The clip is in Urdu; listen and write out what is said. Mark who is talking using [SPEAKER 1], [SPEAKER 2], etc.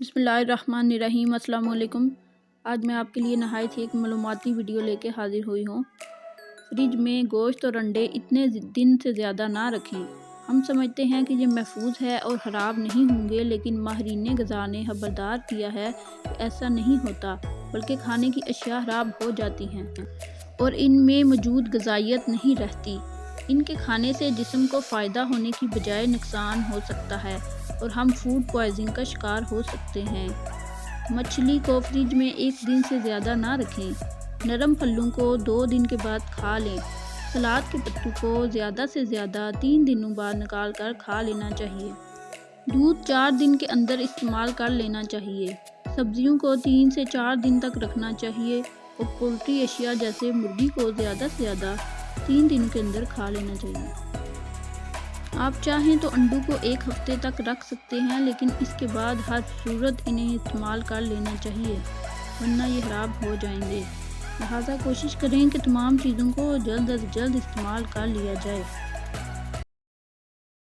[SPEAKER 1] بسم اللہ الرحمن الرحیم۔ السلام علیکم۔ آج میں آپ کے لیے نہایت ہی ایک معلوماتی ویڈیو لے کے حاضر ہوئی ہوں۔ فریج میں گوشت اور انڈے اتنے دن سے زیادہ نہ رکھیں۔ ہم سمجھتے ہیں کہ یہ محفوظ ہے اور خراب نہیں ہوں گے، لیکن ماہرین غذا نے خبردار کیا ہے کہ ایسا نہیں ہوتا، بلکہ کھانے کی اشیاء خراب ہو جاتی ہیں اور ان میں موجود غذائیت نہیں رہتی۔ ان کے کھانے سے جسم کو فائدہ ہونے کی بجائے نقصان ہو سکتا ہے اور ہم فوڈ پوائزنگ کا شکار ہو سکتے ہیں۔ مچھلی کو فریج میں ایک دن سے زیادہ نہ رکھیں۔ نرم پھلوں کو 2 دن کے بعد کھا لیں۔ سلاد کے پتوں کو زیادہ سے زیادہ 3 دنوں بعد نکال کر کھا لینا چاہیے۔ دودھ 4 دن کے اندر استعمال کر لینا چاہیے۔ سبزیوں کو 3 سے 4 دن تک رکھنا چاہیے اور پولٹری اشیاء جیسے مرغی کو زیادہ سے زیادہ 3 دنوں کے اندر کھا لینا چاہیے۔ آپ چاہیں تو انڈوں کو 1 ہفتے تک رکھ سکتے ہیں، لیکن اس کے بعد ہر صورت انہیں استعمال کر لینا چاہیے، ورنہ یہ خراب ہو جائیں گے۔ لہٰذا کوشش کریں کہ تمام چیزوں کو جلد از جلد استعمال کر لیا جائے۔